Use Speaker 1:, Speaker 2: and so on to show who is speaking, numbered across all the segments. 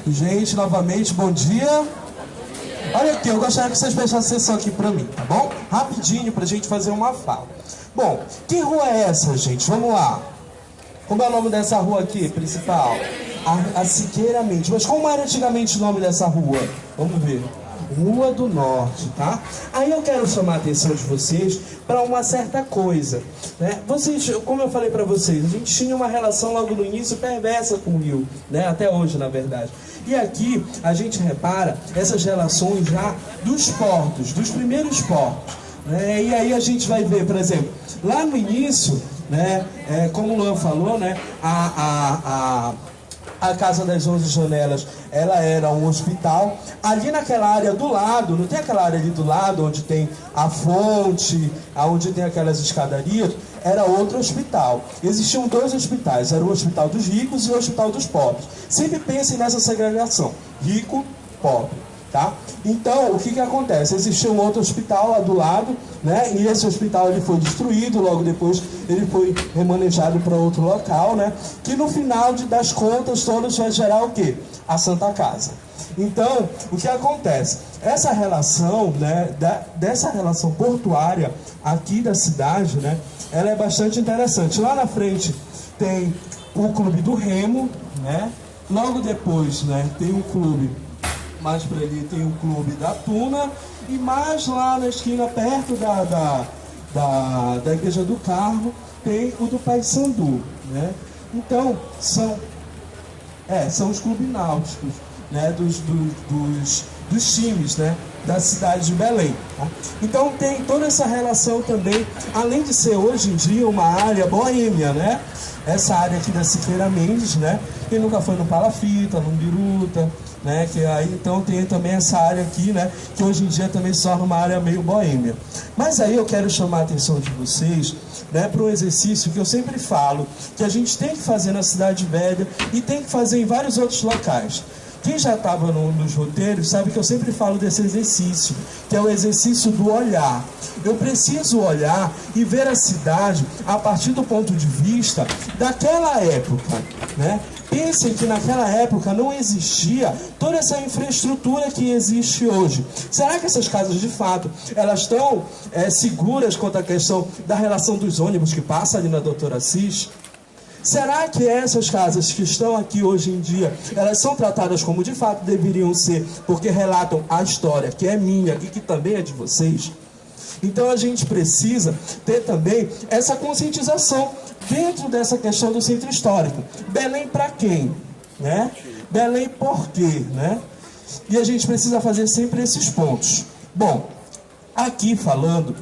Speaker 1: Gente, novamente, bom dia. Olha aqui, eu gostaria que vocês fechassem a sessão aqui pra mim, tá bom? Rapidinho, pra gente fazer uma fala. Bom, que rua é essa, gente? Vamos lá. Como é o nome dessa rua aqui, principal? A Siqueira Mendes. Mas como era antigamente o nome dessa rua? Vamos ver. Rua do Norte, tá? Aí eu quero chamar a atenção de vocês para uma certa coisa, né? Vocês, como eu falei para vocês, a gente tinha uma relação logo no início perversa com o Rio, né? Até hoje, na verdade. E aqui a gente repara essas relações já dos portos, dos primeiros portos, né? E aí a gente vai ver, por exemplo, lá no início, né? Como o Luan falou, né? A Casa das 11 Janelas, ela era um hospital. Ali naquela área do lado, não tem aquela área ali do lado, onde tem a fonte, onde tem aquelas escadarias, era outro hospital. Existiam dois hospitais, era o Hospital dos Ricos e o Hospital dos Pobres. Sempre pensem nessa segregação, rico, pobre, tá? Então, o que acontece? Existia um outro hospital lá do lado, né? E esse hospital ele foi destruído, logo depois ele foi remanejado para outro local, né? Que no final das contas todas vai gerar o quê? A Santa Casa. Então, o que acontece? Essa relação, né? Dessa relação portuária aqui da cidade, né? Ela é bastante interessante. Lá na frente tem o Clube do Remo, né? Logo depois, né? Tem o clube. Mais para ali tem o Clube da Tuna. E mais lá na esquina, perto da Igreja do Carmo, tem o do Paysandu, né? Então, são os clubes náuticos, né? Dos times, né? Da cidade de Belém, tá? Então tem toda essa relação também, além de ser hoje em dia uma área boêmia, né? Essa área aqui da Siqueira Mendes, né? Quem nunca foi no Palafita, no Biruta, né? Que aí então tem também essa área aqui, né? Que hoje em dia também se torna uma área meio boêmia. Mas aí eu quero chamar a atenção de vocês, né? Para um exercício que eu sempre falo, que a gente tem que fazer na Cidade Velha e tem que fazer em vários outros locais. Quem já estava nos roteiros sabe que eu sempre falo desse exercício, que é o exercício do olhar. Eu preciso olhar e ver a cidade a partir do ponto de vista daquela época, né? Pensem que naquela época não existia toda essa infraestrutura que existe hoje. Será que essas casas, de fato, elas estão seguras quanto à questão da relação dos ônibus que passa ali na Doutora Assis? Será que essas casas que estão aqui hoje em dia, elas são tratadas como de fato deveriam ser, porque relatam a história que é minha e que também é de vocês? Então a gente precisa ter também essa conscientização dentro dessa questão do centro histórico. Belém para quem? Né? Belém por quê? Né? E a gente precisa fazer sempre esses pontos. Bom, aqui falando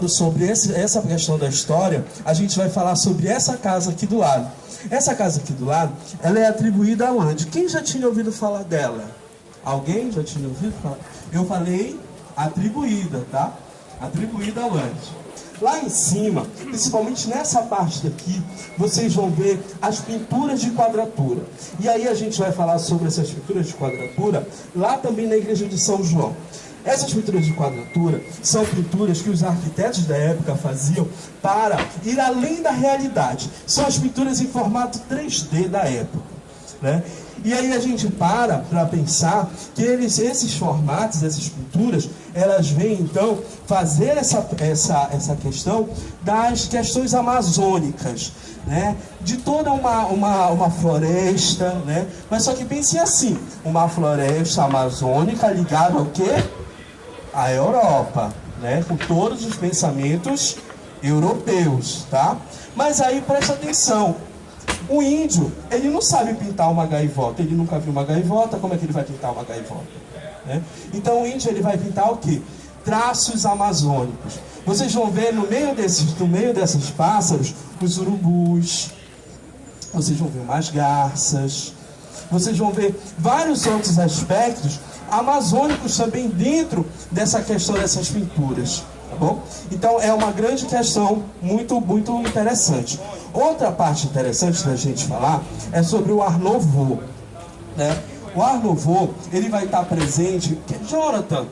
Speaker 1: sobre essa questão da história, a gente vai falar sobre essa casa aqui do lado. Essa casa aqui do lado, ela é atribuída a onde? Quem já tinha ouvido falar dela? Alguém já tinha ouvido falar? Eu falei atribuída, tá? Atribuída a onde? Lá em cima, principalmente nessa parte daqui, vocês vão ver as pinturas de quadratura. E aí a gente vai falar sobre essas pinturas de quadratura lá também na igreja de São João. Essas pinturas de quadratura são pinturas que os arquitetos da época faziam para ir além da realidade. São as pinturas em formato 3D da época, né? E aí a gente para pensar que esses formatos, essas pinturas, elas vêm então fazer essa questão das questões amazônicas, né? De toda uma floresta, né? Mas só que pense assim, uma floresta amazônica ligada ao quê? A Europa, né? Com todos os pensamentos europeus, tá? Mas aí presta atenção, o índio, ele não sabe pintar uma gaivota, ele nunca viu uma gaivota, como é que ele vai pintar uma gaivota? Né? Então o índio, ele vai pintar o quê? Traços amazônicos. Vocês vão ver no meio desses pássaros, os urubus, vocês vão ver umas garças, vocês vão ver vários outros aspectos amazônicos também dentro dessa questão dessas pinturas, tá bom? Então é uma grande questão muito, muito interessante. Outra parte interessante da gente falar é sobre o Art Nouveau, né? O Art Nouveau, ele vai estar presente... Jonathan,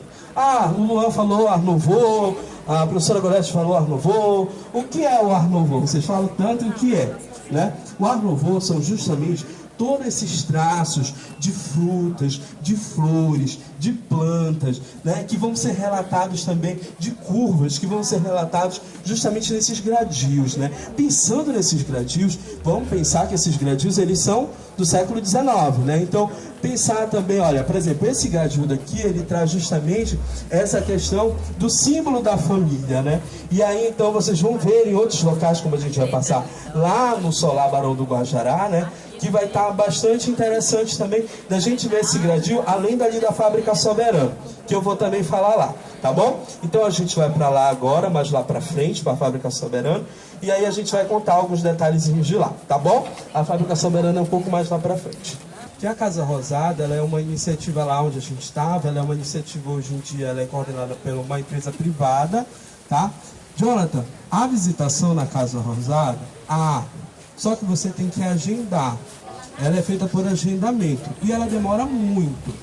Speaker 1: o Luan falou Art Nouveau, a professora Gorete falou Art Nouveau. O que é o Art Nouveau? Vocês falam tanto o que é, né? O Art Nouveau são justamente todos esses traços de frutas, de flores, de plantas, né, que vão ser relatados também, de curvas, que vão ser relatados justamente nesses gradios, né? Pensando nesses gradios, vamos pensar que esses gradios, eles são do século XIX, né? Então, pensar também, olha, por exemplo, esse gradio daqui, ele traz justamente essa questão do símbolo da família, né? E aí, então, vocês vão ver em outros locais, como a gente vai passar lá no Solar Barão do Guajará, né? Que vai estar bastante interessante também da gente ver esse gradio, além dali da Fábrica Soberano, que eu vou também falar lá, tá bom? Então a gente vai para lá agora, mais lá para frente, para a Fábrica Soberano, e aí a gente vai contar alguns detalhezinhos de lá, tá bom? A Fábrica Soberano é um pouco mais lá para frente. Que a Casa Rosada, ela é uma iniciativa lá onde a gente estava, ela é uma iniciativa hoje em dia, ela é coordenada por uma empresa privada, tá? Jonathan, a visitação na Casa Rosada, só que você tem que agendar. Ela é feita por agendamento e ela demora muito,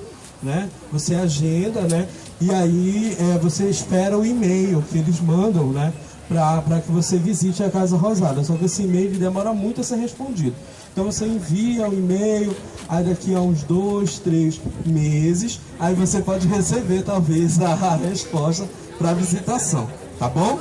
Speaker 1: né? Você agenda, né? E aí você espera o e-mail que eles mandam, né? Para que você visite a Casa Rosada. Só que esse e-mail demora muito a ser respondido. Então você envia o e-mail, aí daqui a uns 2, 3 meses, aí você pode receber talvez a resposta para a visitação, tá bom?